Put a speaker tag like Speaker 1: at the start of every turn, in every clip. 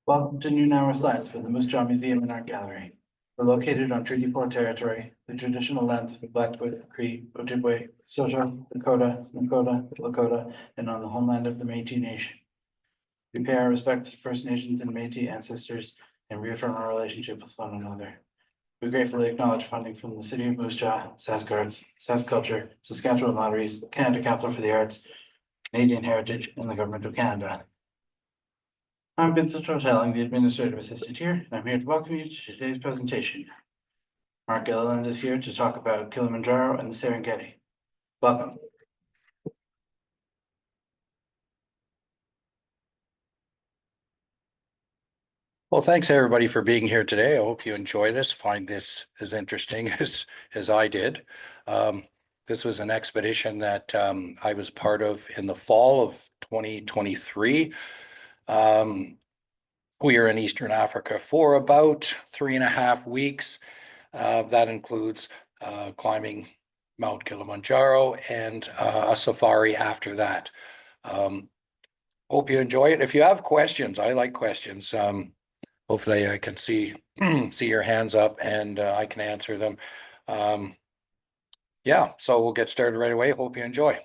Speaker 1: Welcome to Noon Hour Science for the Moose Jaw Museum and Art Gallery. We're located on Treaty 4 territory, the traditional lands of the Blackfoot, Cree, Ojibwe, Saulteaux, Dakota, Nakota, Lakota, and on the homeland of the Métis Nation. We pay our respects to First Nations and Métis ancestors and reaffirm our relationship with one another. We gratefully acknowledge funding from the City of Moose Jaw, SaskArts, SaskCulture, Saskatchewan Lotteries, Canada Council for the Arts, Canadian Heritage, and the Government of Canada. I'm Vincent Hoteling, the administrative assistant here, and I'm here to welcome you to today's presentation. Mark Gilliland is here to talk about Kilimanjaro and the Serengeti. Welcome.
Speaker 2: Well, thanks everybody for being here today. I hope you enjoy this, find this as interesting as I did. This was an expedition that I was part of in the fall of 2023. We are in Eastern Africa for about 3.5 weeks. That includes climbing Mount Kilimanjaro and a safari after that. Hope you enjoy it. If you have questions, I like questions. Hopefully I can see your hands up and I can answer them. Yeah, so we'll get started right away. Hope you enjoy.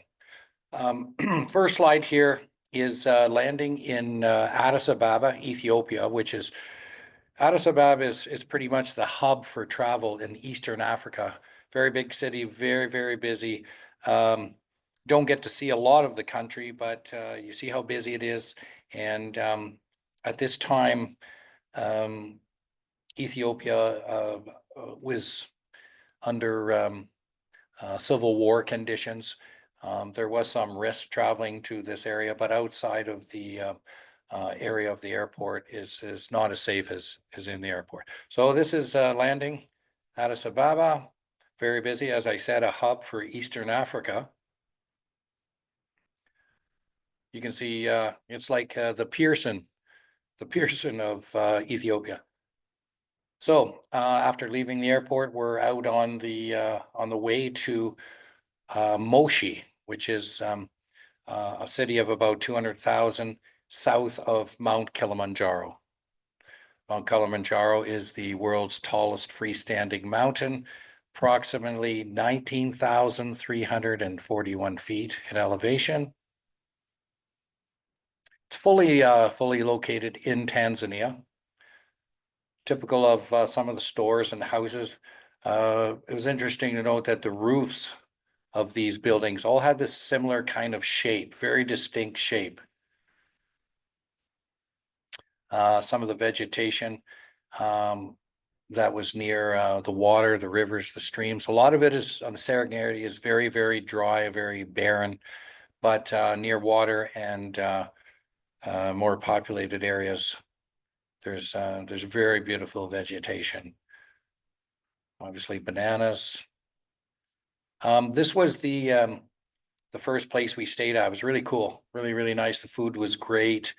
Speaker 2: First slide here is landing in Addis Ababa, Ethiopia, which is Addis Ababa is pretty much the hub for travel in Eastern Africa. Very big city, very, very busy. Don't get to see a lot of the country, but you see how busy it is. And at this time, Ethiopia was under civil war conditions. There was some risk traveling to this area, but outside of the area of the airport is not as safe as in the airport. So this is landing Addis Ababa, very busy, as I said, a hub for Eastern Africa. You can see it's like the Pearson of Ethiopia. So after leaving the airport, we're out on the way to Moshi, which is a city of about 200,000 south of Mount Kilimanjaro. Mount Kilimanjaro is the world's tallest freestanding mountain, approximately 19,341 feet in elevation. It's fully located in Tanzania. Typical of some of the stores and houses. It was interesting to note that the roofs of these buildings all had this similar kind of shape, very distinct shape. Some of the vegetation that was near the water, the rivers, the streams. A lot of it is on the Serengeti is very, very dry, very barren, but near water and more populated areas, there's very beautiful vegetation. Obviously, bananas. This was the first place we stayed at. It was really cool, really, really nice. The food was great.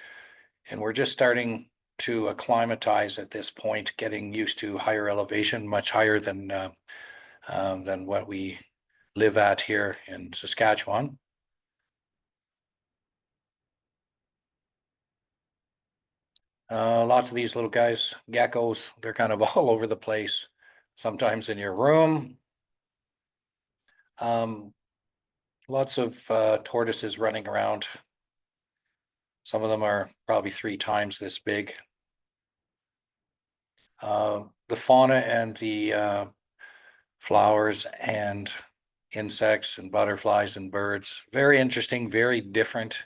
Speaker 2: And we're just starting to acclimatize at this point, getting used to higher elevation, much higher than what we live at here in Saskatchewan. Lots of these little guys, geckos, they're kind of all over the place, sometimes in your room. Lots of tortoises running around. Some of them are probably 3 times this big. The fauna and the flowers and insects and butterflies and birds, very interesting, very different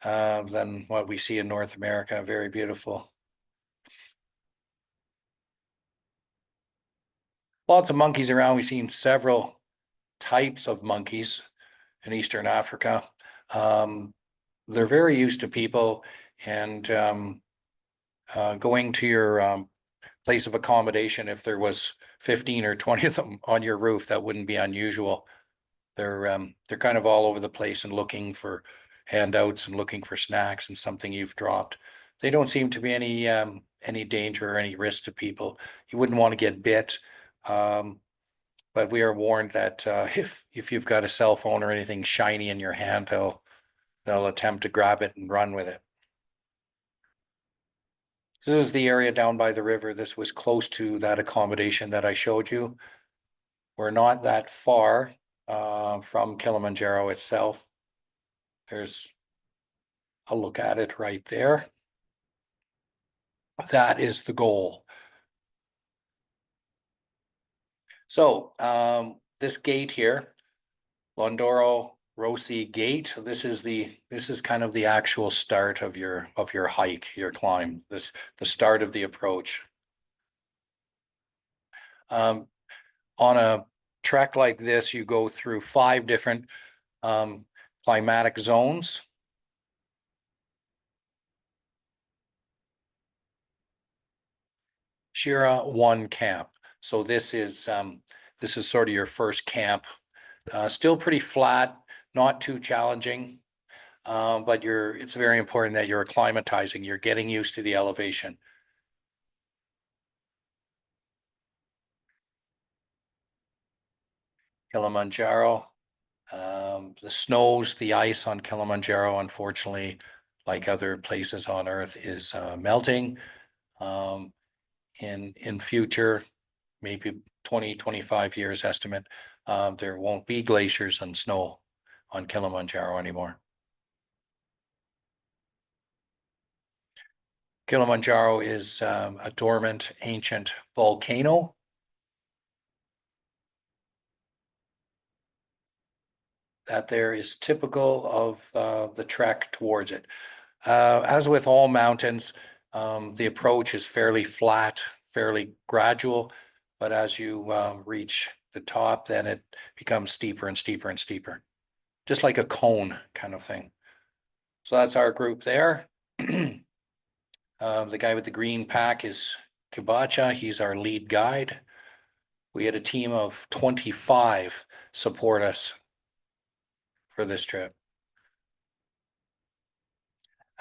Speaker 2: than what we see in North America. Very beautiful. Lots of monkeys around. We've seen several types of monkeys in Eastern Africa. They're very used to people, and going to your place of accommodation, if there was 15 or 20 of them on your roof, that wouldn't be unusual. They're kind of all over the place and looking for handouts and looking for snacks and something you've dropped. They don't seem to be any danger or any risk to people. You wouldn't want to get bit. But we are warned that if you've got a cell phone or anything shiny in your hand, they'll attempt to grab it and run with it. This is the area down by the river. This was close to that accommodation that I showed you. We're not that far from Kilimanjaro itself. There's a look at it right there. That is the goal. So this gate here, Londoro Rossi Gate, this is kind of the actual start of your hike, your climb, the start of the approach. On a trek like this, you go through 5 different climatic zones. Shira 1 camp. So this is sort of your first camp. Still pretty flat, not too challenging, but it's very important that you're acclimatizing. You're getting used to the elevation. Kilimanjaro, the snows, the ice on Kilimanjaro, unfortunately, like other places on Earth, is melting. In future, maybe 20, 25 years estimate, there won't be glaciers and snow on Kilimanjaro anymore. Kilimanjaro is a dormant ancient volcano. That there is typical of the trek towards it. As with all mountains, the approach is fairly flat, fairly gradual, but as you reach the top, then it becomes steeper and steeper and steeper, just like a cone kind of thing. So that's our group there. The guy with the green pack is Kibacha. He's our lead guide. We had a team of 25 support us for this trip.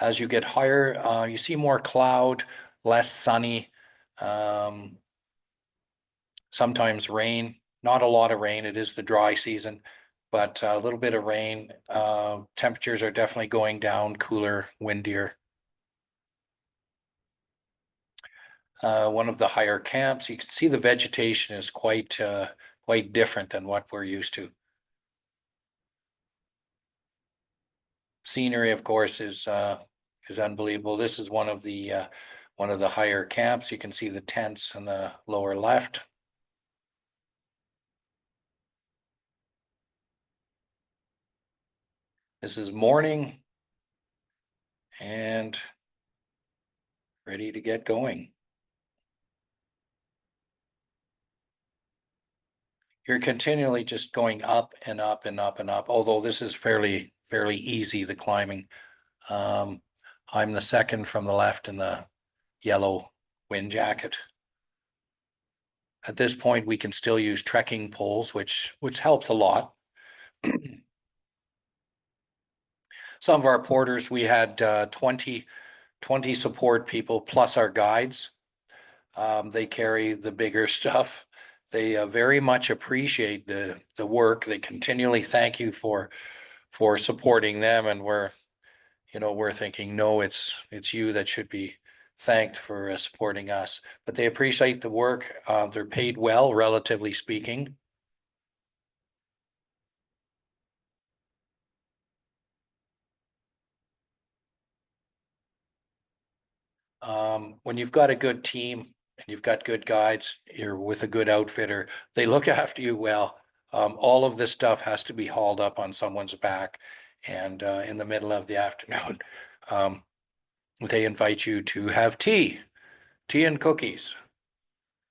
Speaker 2: As you get higher, you see more cloud, less sunny, sometimes rain, not a lot of rain. It is the dry season, but a little bit of rain. Temperatures are definitely going down, cooler, windier. One of the higher camps, you can see the vegetation is quite different than what we're used to. Scenery, of course, is unbelievable. This is one of the higher camps. You can see the tents in the lower left. This is morning and ready to get going. You're continually just going up and up and up and up, although this is fairly easy, the climbing. I'm the second from the left in the yellow wind jacket. At this point, we can still use trekking poles, which helps a lot. Some of our porters, we had 20 support people plus our guides. They carry the bigger stuff. They very much appreciate the work. They continually thank you for supporting them, and we're thinking, no, it's you that should be thanked for supporting us. But they appreciate the work. They're paid well, relatively speaking. When you've got a good team and you've got good guides, you're with a good outfitter, they look after you well. All of this stuff has to be hauled up on someone's back, and in the middle of the afternoon, they invite you to have tea and cookies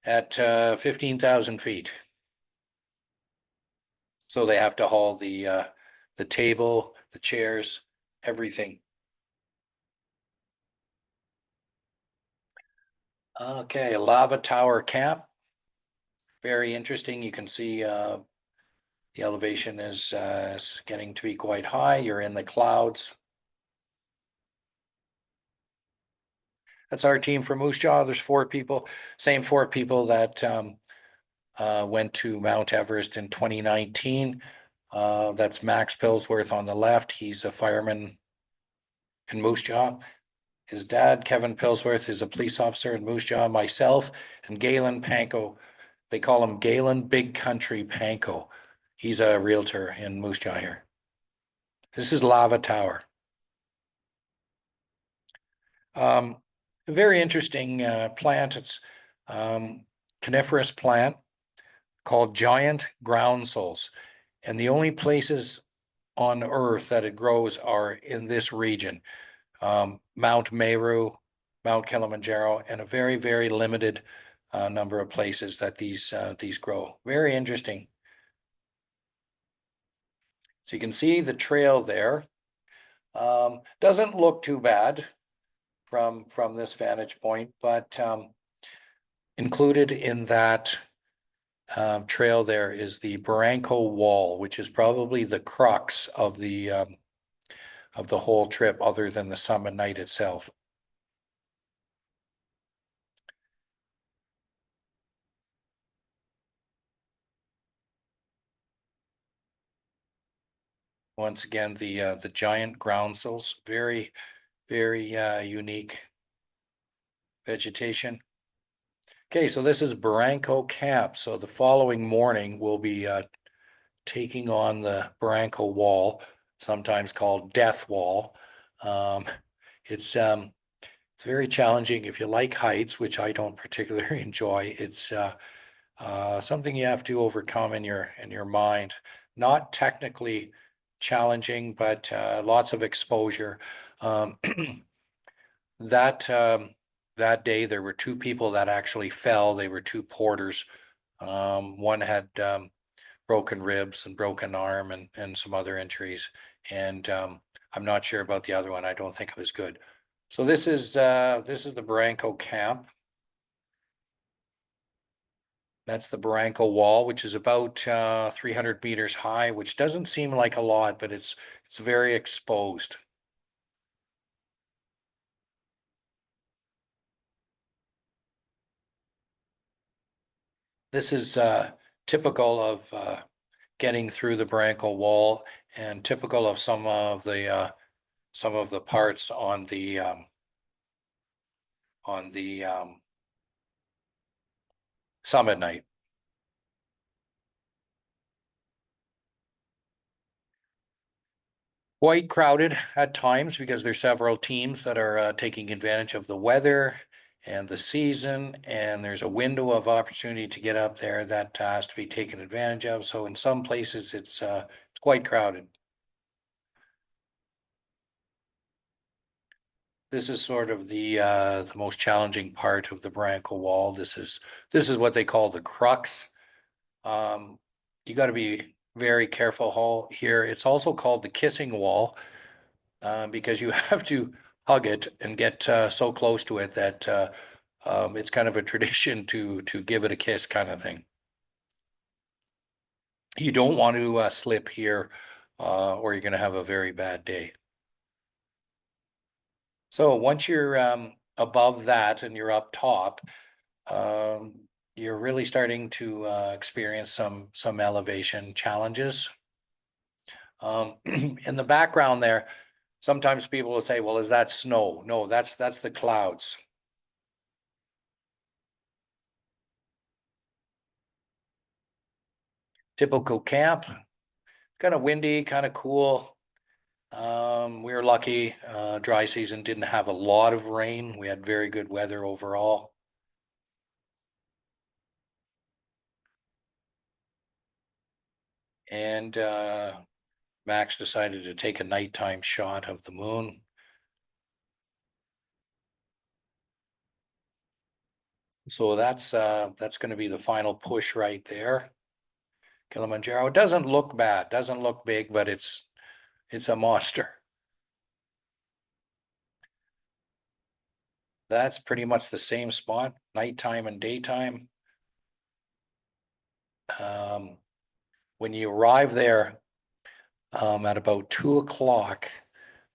Speaker 2: at 15,000 feet. So they have to haul the table, the chairs, everything. Okay, Lava Tower Camp. Very interesting. You can see the elevation is getting to be quite high. You're in the clouds. That's our team from Moose Jaw. There's 4 people, same 4 people that went to Mount Everest in 2019. That's Max Pillsworth on the left. He's a fireman in Moose Jaw. His dad, Kevin Pillsworth, is a police officer in Moose Jaw. Myself and Galen Panko, they call him Galen Big Country Panko. He's a realtor in Moose Jaw here. This is Lava Tower. A very interesting plant. It's coniferous plant called giant groundsels. And the only places on Earth that it grows are in this region. Mount Meru, Mount Kilimanjaro, and a very, very limited number of places that these grow. Very interesting. So you can see the trail there. Doesn't look too bad from this vantage point, but included in that trail there is the Barranco Wall, which is probably the crux of the whole trip, other than the summit night itself. Once again, the giant groundsels, very, very unique vegetation. Okay, so this is Barranco Camp. So the following morning, we'll be taking on the Barranco Wall, sometimes called Death Wall. It's very challenging if you like heights, which I don't particularly enjoy. It's something you have to overcome in your mind. Not technically challenging, but lots of exposure. That day there were two people that actually fell. They were two porters. One had broken ribs and broken arm and some other injuries. And I'm not sure about the other one. I don't think it was good. So this is the Barranco camp. That's the Barranco Wall, which is about 300 meters high, which doesn't seem like a lot, but it's very exposed. This is typical of getting through the Barranco Wall, and typical of some of the parts on the summit night. Quite crowded at times because there's several teams that are taking advantage of the weather and the season, and there's a window of opportunity to get up there that has to be taken advantage of. So in some places it's quite crowded. This is sort of the most challenging part of the Barranco Wall. This is what they call the crux. You got to be very careful here. It's also called the kissing wall because you have to hug it and get so close to it that it's kind of a tradition to give it a kiss kind of thing. You don't want to slip here or you're going to have a very bad day. So once you're above that and you're up top, you're really starting to experience some elevation challenges. In the background there, sometimes people will say, well, is that snow? No, that's the clouds. Typical camp, kind of windy, kind of cool. We were lucky, dry season didn't have a lot of rain. We had very good weather overall. And Max decided to take a nighttime shot of the moon. So that's going to be the final push right there. Kilimanjaro. It doesn't look bad, doesn't look big, but it's a monster. That's pretty much the same spot, nighttime and daytime. When you arrive there at about 2 o'clock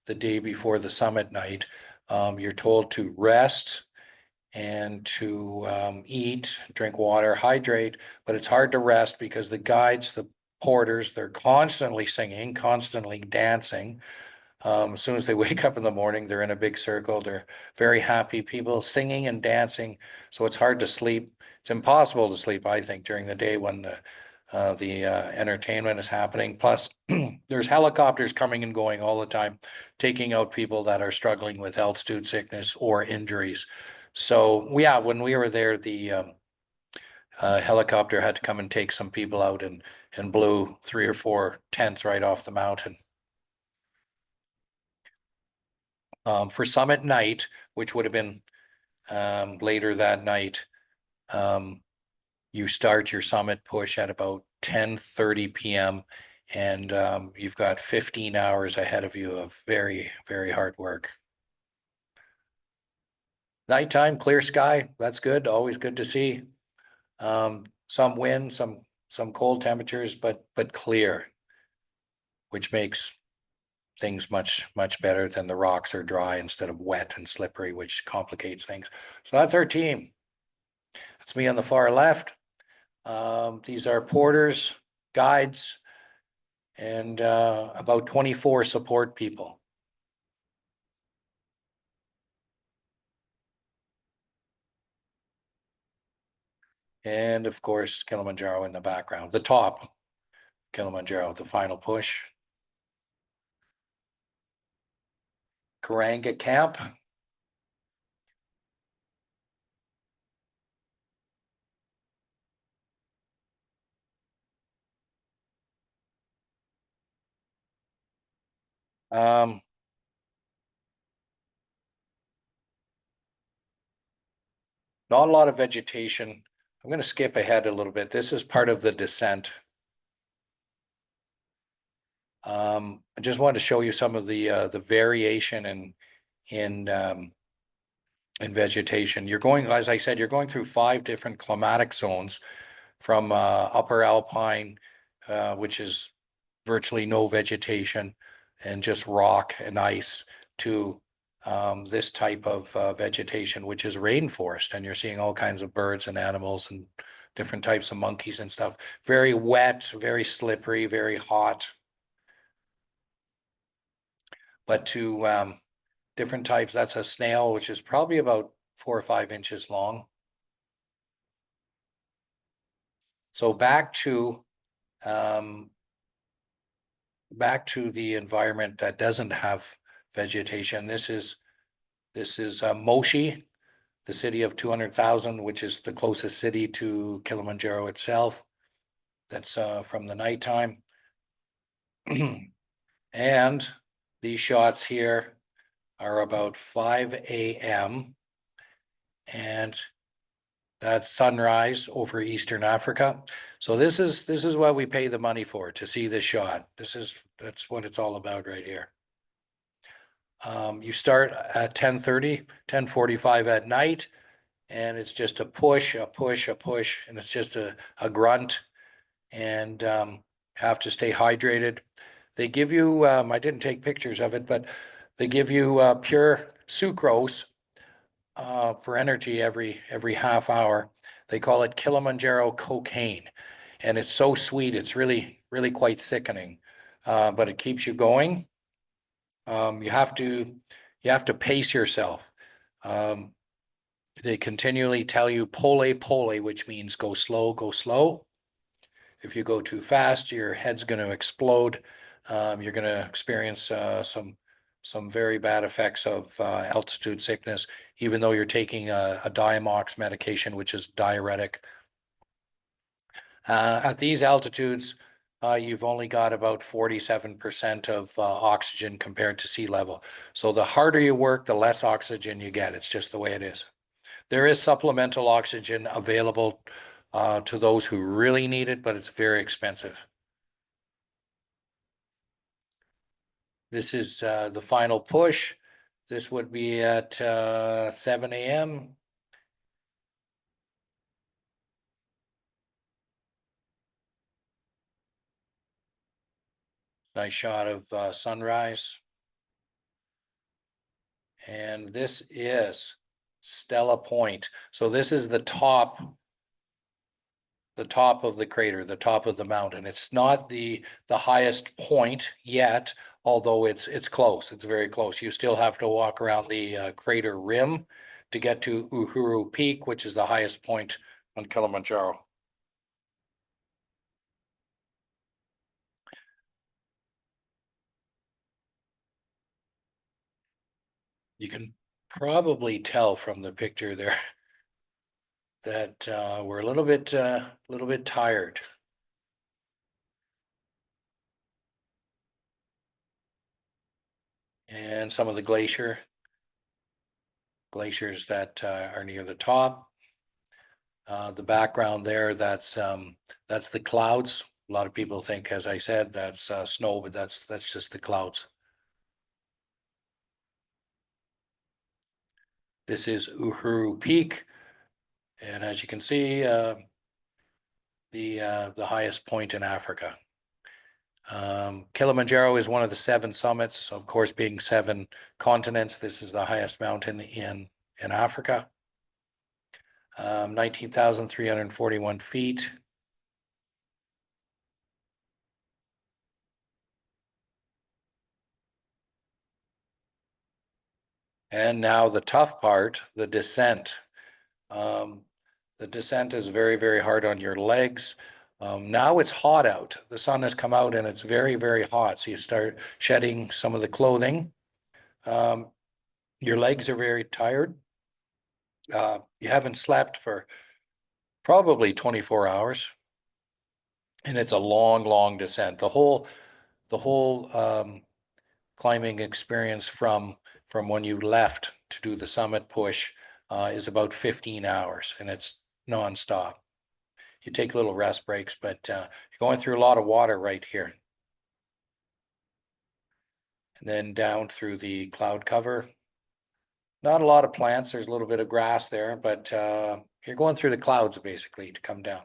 Speaker 2: the day before the summit night, you're told to rest and to eat, drink water, hydrate, but it's hard to rest because the guides, the porters, they're constantly singing, constantly dancing. As soon as they wake up in the morning, they're in a big circle. They're very happy people singing and dancing. So it's hard to sleep. It's impossible to sleep, I think, during the day when the entertainment is happening. Plus, there's helicopters coming and going all the time, taking out people that are struggling with altitude sickness or injuries. So yeah, when we were there, the helicopter had to come and take some people out and blew 3 or 4 tents right off the mountain. For summit night, which would have been later that night, you start your summit push at about 10:30 p.m. and you've got 15 hours ahead of you of very, very hard work. Nighttime, clear sky, that's good, always good to see. Some wind, some cold temperatures, but clear, which makes things much better than the rocks are dry instead of wet and slippery, which complicates things. So that's our team. That's me on the far left. These are porters, guides, and about 24 support people. And of course, Kilimanjaro in the background, the top Kilimanjaro, the final push. Karanga Camp. Not a lot of vegetation. I'm going to skip ahead a little bit. This is part of the descent. I just wanted to show you some of the variation in vegetation. You're going, as I said, you're going through 5 different climatic zones, from upper alpine, which is virtually no vegetation and just rock and ice, to this type of vegetation, which is rainforest, and you're seeing all kinds of birds and animals and different types of monkeys and stuff. Very wet, very slippery, very hot. But to different types, that's a snail, which is probably about 4 or 5 inches long. So back to the environment that doesn't have vegetation. This is Moshi, the city of 200,000, which is the closest city to Kilimanjaro itself. That's from the nighttime. And these shots here are about 5 a.m. and that's sunrise over Eastern Africa. So this is what we pay the money for, to see this shot. That's what it's all about right here. You start at 10:30, 10:45 at night, and it's just a push, a push, a push, and it's just a grunt, and have to stay hydrated. They give you, I didn't take pictures of it, but they give you pure sucrose for energy every half hour. They call it Kilimanjaro cocaine, and it's so sweet, it's really quite sickening, but it keeps you going. You have to pace yourself. They continually tell you pole pole, which means go slow, go slow. If you go too fast, your head's going to explode. You're going to experience some very bad effects of altitude sickness, even though you're taking a Diamox medication, which is diuretic. At these altitudes, you've only got about 47% of oxygen compared to sea level. So the harder you work, the less oxygen you get. It's just the way it is. There is supplemental oxygen available to those who really need it, but it's very expensive. This is the final push. This would be at 7 a.m. Nice shot of sunrise. And this is Stella Point. So this is the top of the crater, the top of the mountain. It's not the highest point yet although it's close, it's very close. You still have to walk around the crater rim to get to Uhuru Peak, which is the highest point on Kilimanjaro. You can probably tell from the picture there that we're a little bit tired. And some of the glaciers that are near the top. The background there, that's the clouds. A lot of people think, as I said, that's snow, but that's just the clouds. This is Uhuru Peak, and as you can see, the highest point in Africa. Kilimanjaro is one of the 7 summits, of course, being 7 continents. This is the highest mountain in Africa. 19,341 feet. And now the tough part, the descent. The descent is very, very hard on your legs. Now it's hot out. The sun has come out and it's very, very hot. So you start shedding some of the clothing. Your legs are very tired. You haven't slept for probably 24 hours. And it's a long, long descent. The whole climbing experience from when you left to do the summit push is about 15 hours, and it's nonstop. You take little rest breaks, but you're going through a lot of water right here. And then down through the cloud cover. Not a lot of plants. There's a little bit of grass there, but you're going through the clouds basically to come down.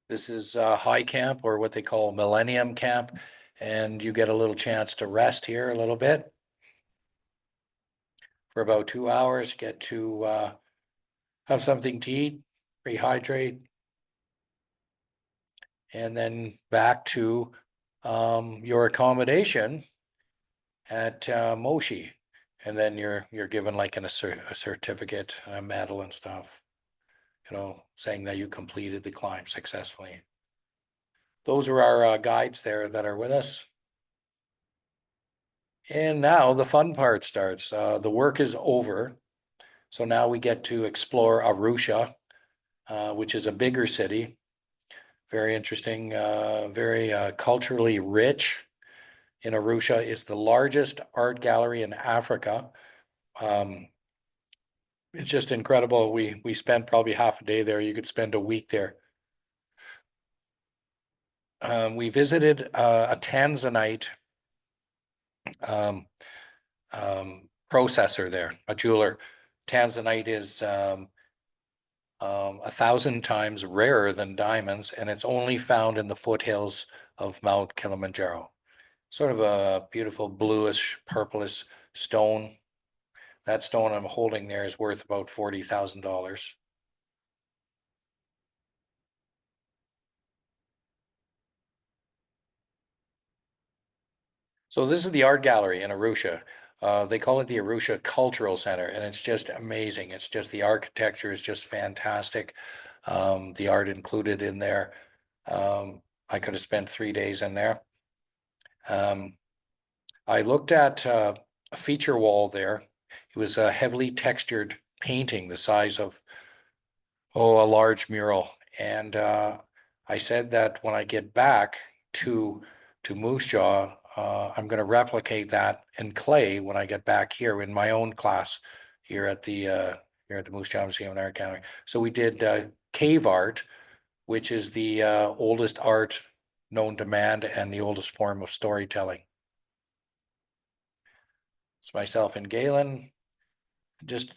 Speaker 2: This is High Camp, or what they call Millennium Camp, and you get a little chance to rest here a little bit for about 2 hours. Get to have something to eat, rehydrate, and then back to your accommodation at Moshi, and then you're given like a certificate, a medal and stuff, saying that you completed the climb successfully. Those are our guides there that are with us. And now the fun part starts. The work is over. So now we get to explore Arusha, which is a bigger city. Very interesting, very culturally rich. In Arusha is the largest art gallery in Africa. It's just incredible. We spent probably half a day there. You could spend a week there. We visited a Tanzanite processor there, a jeweler. Tanzanite is 1,000 times rarer than diamonds, and it's only found in the foothills of Mount Kilimanjaro. Sort of a beautiful bluish, purplish stone. That stone I'm holding there is worth about $40,000. So this is the art gallery in Arusha. They call it the Arusha Cultural Center, and it's just amazing. It's just the architecture is just fantastic. The art included in there. I could have spent 3 days in there. I looked at a feature wall there. It was a heavily textured painting the size of, a large mural. And I said that when I get back to Moose Jaw, I'm going to replicate that in clay when I get back here in my own class here at the Moose Jaw Museum and Art Gallery. So we did cave art, which is the oldest art known to man and the oldest form of storytelling. It's myself and Galen, just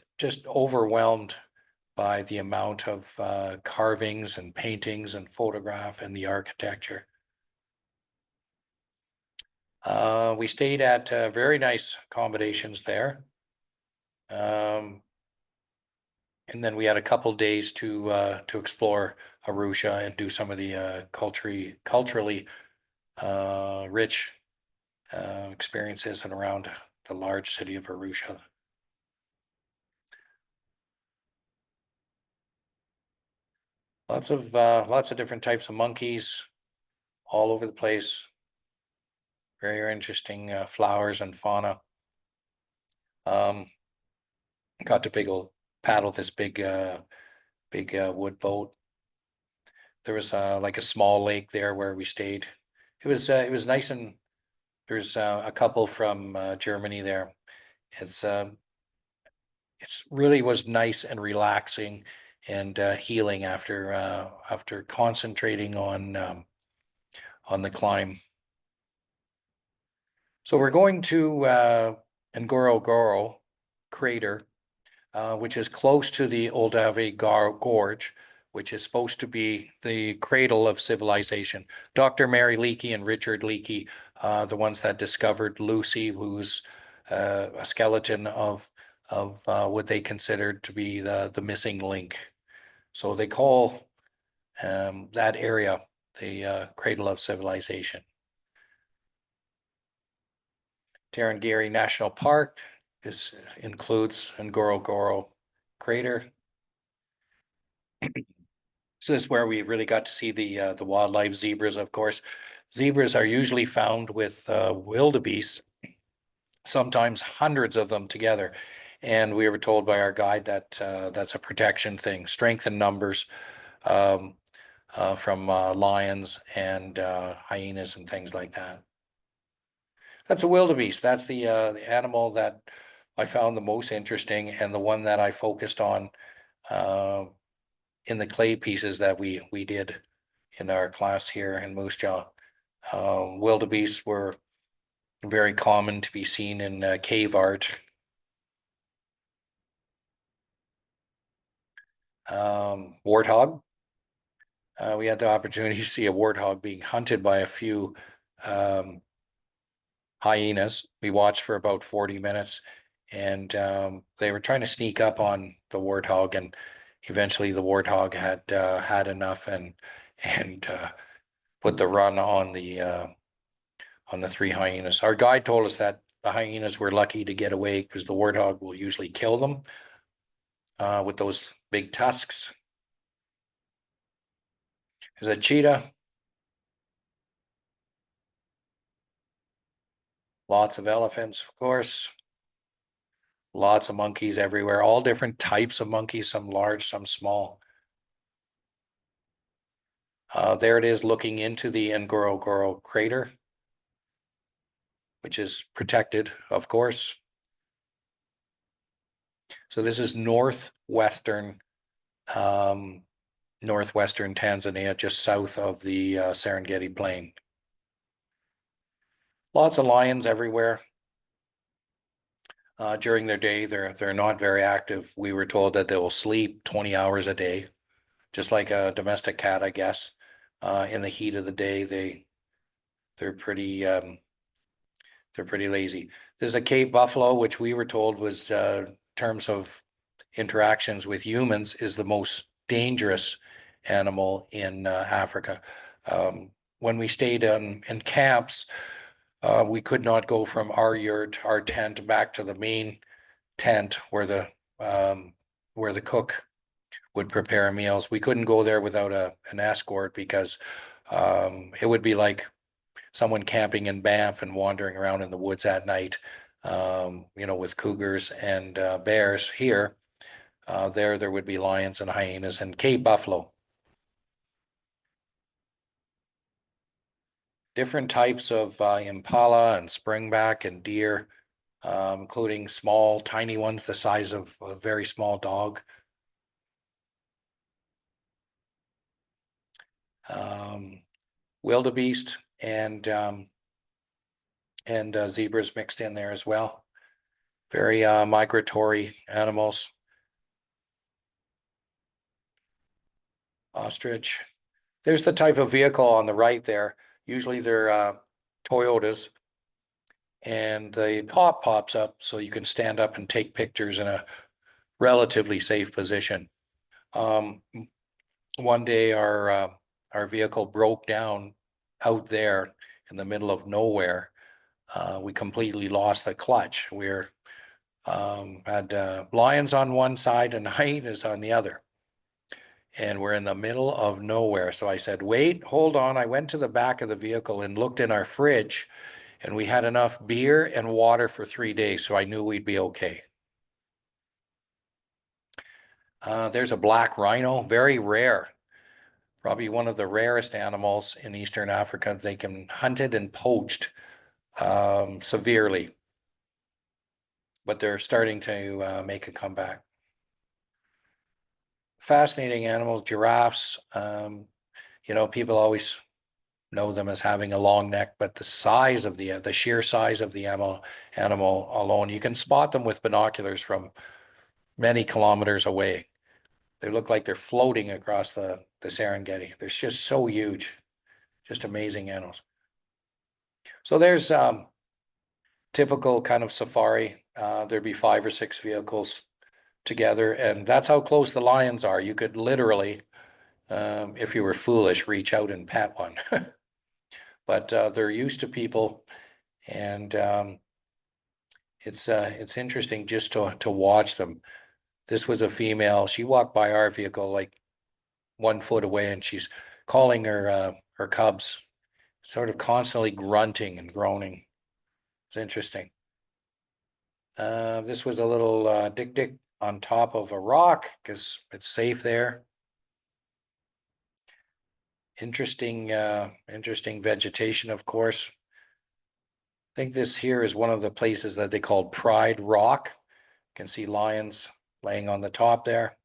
Speaker 2: overwhelmed by the amount of carvings and paintings and photograph and the architecture. We stayed at very nice accommodations there. And then we had a couple days to explore Arusha and do some of the culturally rich experiences and around the large city of Arusha. Lots of different types of monkeys all over the place. Very interesting flowers and fauna. Got to paddle this big wood boat. There was like a small lake there where we stayed. It was nice, and there's a couple from Germany there. It's really was nice and relaxing and healing after concentrating on the climb. So we're going to Ngorongoro crater, which is close to the Olduvai Gorge, which is supposed to be the cradle of civilization. Dr. Mary Leakey and Richard Leakey, the ones that discovered Lucy, who's a skeleton of what they considered to be the missing link. So they call that area the cradle of civilization. Tarangire National Park. This includes Ngorongoro crater. So this is where we really got to see the wildlife. Zebras, of course. Zebras are usually found with wildebeest, sometimes hundreds of them together. And we were told by our guide that that's a protection thing, strength in numbers from lions and hyenas and things like that. That's a wildebeest. That's the animal that I found the most interesting and the one that I focused on in the clay pieces that we did in our class here in Moose Jaw. Wildebeests were very common to be seen in cave art. Warthog. We had the opportunity to see a warthog being hunted by a few hyenas. We watched for about 40 minutes, and they were trying to sneak up on the warthog, and eventually the warthog had had enough and put the run on the three hyenas. Our guide told us that the hyenas were lucky to get away because the warthog will usually kill them with those big tusks. There's a cheetah. Lots of elephants, of course. Lots of monkeys everywhere, all different types of monkeys, some large, some small. There it is looking into the Ngorongoro crater, which is protected, of course. So this is northwestern Tanzania, just south of the Serengeti plain. Lots of lions everywhere. During their day, they're not very active. We were told that they will sleep 20 hours a day, just like a domestic cat, I guess. In the heat of the day, they're pretty lazy. There's a Cape buffalo, which we were told was in terms of interactions with humans is the most dangerous animal in Africa. When we stayed in camps, we could not go from our yurt, our tent, back to the main tent where the cook would prepare meals. We couldn't go there without an escort because it would be like someone camping in Banff and wandering around in the woods at night, with cougars and bears. Here, there would be lions and hyenas and Cape buffalo. Different types of impala and springback and deer, including small, tiny ones the size of a very small dog. Wildebeest and zebras mixed in there as well. Very migratory animals. Ostrich. There's the type of vehicle on the right there. Usually they're Toyotas, and the top pops up so you can stand up and take pictures in a relatively safe position. One day our vehicle broke down out there in the middle of nowhere. We completely lost the clutch. We're had lions on one side and hyenas on the other. And we're in the middle of nowhere. So I said, wait, hold on. I went to the back of the vehicle and looked in our fridge, and we had enough beer and water for 3 days. So I knew we'd be okay. There's a black rhino, very rare. Probably one of the rarest animals in Eastern Africa. They can hunted and poached severely, but they're starting to make a comeback. Fascinating animals, giraffes. You know, people always know them as having a long neck, but the size of the sheer size of the animal alone, you can spot them with binoculars from many kilometers away. They look like they're floating across the Serengeti. They're just so huge, just amazing animals. So there's typical kind of safari. There'd be 5 or 6 vehicles together, and that's how close the lions are. You could literally, if you were foolish, reach out and pet one. But they're used to people, and it's interesting just to watch them. This was a female. She walked by our vehicle like 1 foot away, and she's calling her cubs, sort of constantly grunting and groaning. It's interesting. This was a little dik-dik on top of a rock because it's safe there. Interesting vegetation, of course. I think this here is one of the places that they called Pride Rock. You can see lions laying on the top there.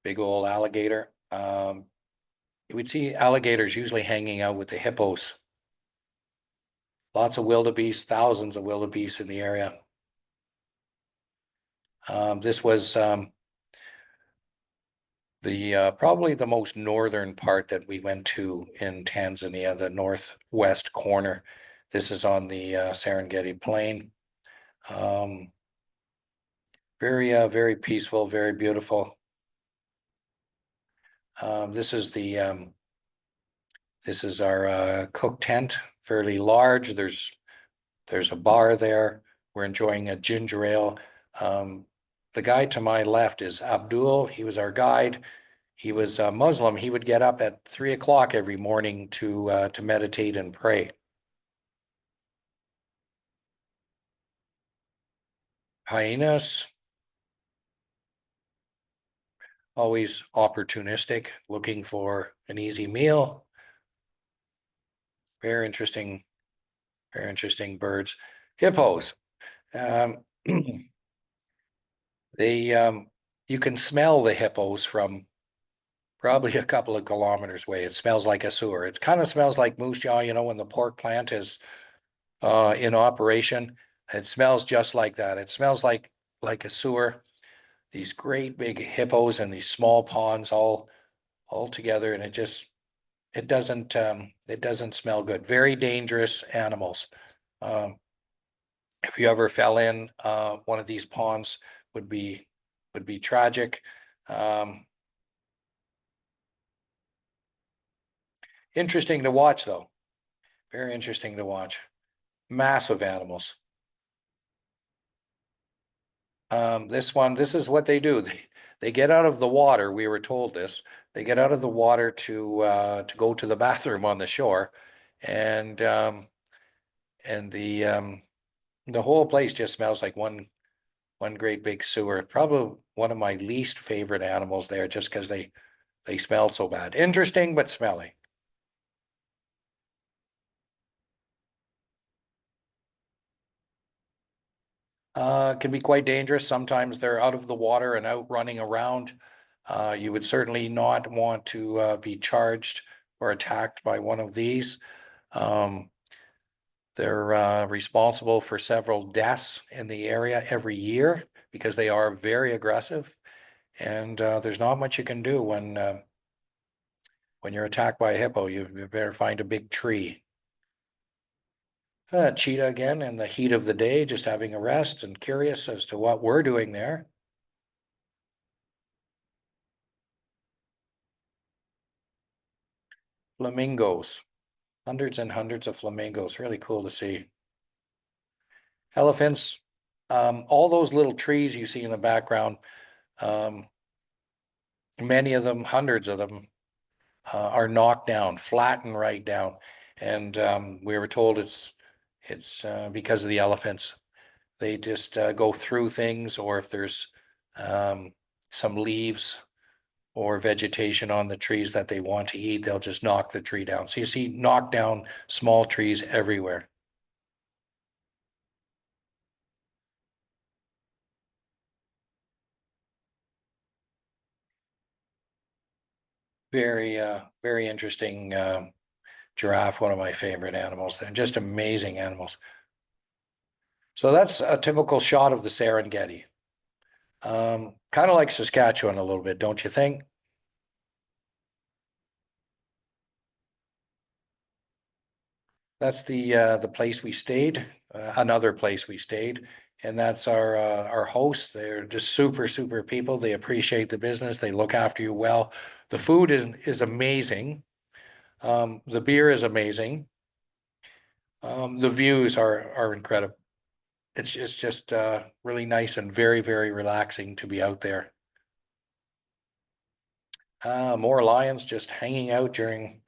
Speaker 2: Big old alligator. You would see alligators usually hanging out with the hippos. Lots of wildebeest, thousands of wildebeest in the area. This was probably the most northern part that we went to in Tanzania, the northwest corner. This is on the Serengeti Plain. Very peaceful, very beautiful. This is our cook tent, fairly large. There's a bar there. We're enjoying a ginger ale. The guy to my left is Abdul. He was our guide. He was a Muslim. He would get up at 3 o'clock every morning to meditate and pray. Hyenas, always opportunistic, looking for an easy meal. Very interesting birds. Hippos. You can smell the hippos from probably a couple of kilometers away. It smells like a sewer. It kind of smells like moose jaw, you know, when the pork plant is in operation. It smells just like that. It smells like a sewer. These great big hippos and these small ponds all together, and it doesn't smell good. Very dangerous animals. If you ever fell in one of these ponds, would be tragic. Interesting to watch, though. Very interesting to watch. Massive animals. This is what they do. They get out of the water. We were told this. They get out of the water to go to the bathroom on the shore, and the whole place just smells like one great big sewer. Probably one of my least favorite animals there, just because they smell so bad. Interesting, but smelly. Can be quite dangerous. Sometimes they're out of the water and out running around. You would certainly not want to be charged or attacked by one of these. They're responsible for several deaths in the area every year because they are very aggressive, and there's not much you can do when you're attacked by a hippo, you better find a big tree. Cheetah again in the heat of the day, just having a rest and curious as to what we're doing there. Flamingos, hundreds and hundreds of flamingos, really cool to see. Elephants, all those little trees you see in the background, many of them, hundreds of them, are knocked down, flattened right down. And we were told it's because of the elephants. They just go through things, or if there's some leaves or vegetation on the trees that they want to eat, they'll just knock the tree down. So you see knocked down small trees everywhere. Very interesting giraffe, one of my favorite animals. They're just amazing animals. So that's a typical shot of the Serengeti. Kind of like Saskatchewan a little bit, don't you think? That's the place we stayed, another place we stayed, and that's our host. They're just super people. They appreciate the business. They look after you well. The food is amazing. The beer is amazing. The views are incredible. It's just really nice and very relaxing to be out there. More lions just hanging out during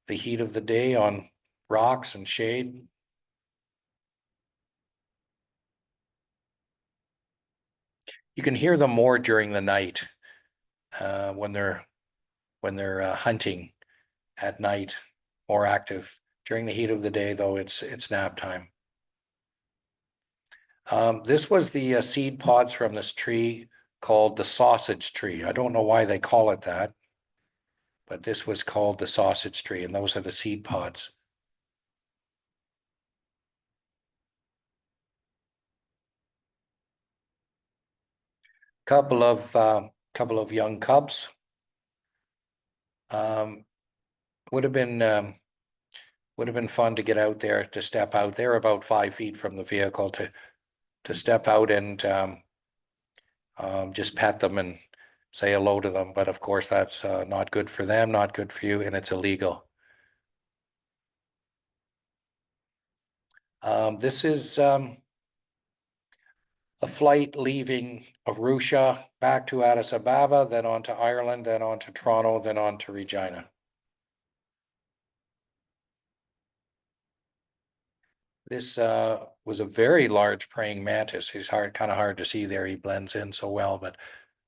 Speaker 2: the heat of the day on rocks and shade. You can hear them more during the night when they're hunting at night, more active. During the heat of the day, though, it's nap time. This was the seed pods from this tree called the sausage tree. I don't know why they call it that, but this was called the sausage tree, and those are the seed pods. Couple of young cubs. Would have been fun to get out there, to step out. They're about 5 feet from the vehicle, to step out and just pet them and say hello to them. But of course, that's not good for them, not good for you, and it's illegal. This is a flight leaving Arusha back to Addis Ababa, then on to Ireland, then on to Toronto, then on to Regina. This was a very large praying mantis. He's kind of hard to see there. He blends in so well, but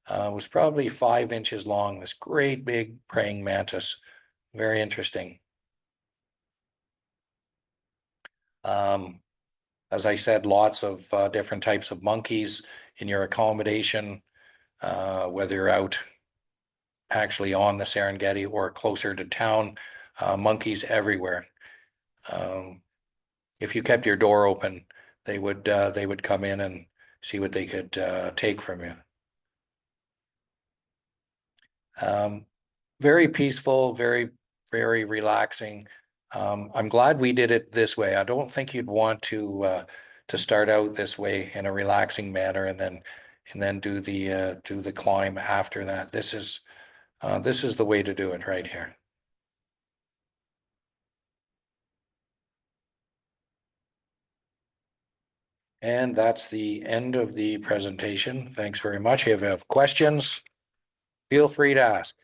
Speaker 2: was probably 5 inches long. This great big praying mantis. Very interesting. As I said, lots of different types of monkeys in your accommodation, whether you're out actually on the Serengeti or closer to town, monkeys everywhere. If you kept your door open, they would come in and see what they could take from you. Very peaceful, very relaxing. I'm glad we did it this way. I don't think you'd want to start out this way in a relaxing manner and then do the climb after that. This is the way to do it right here. And that's the end of the presentation. Thanks very much. If you have questions, feel free to ask.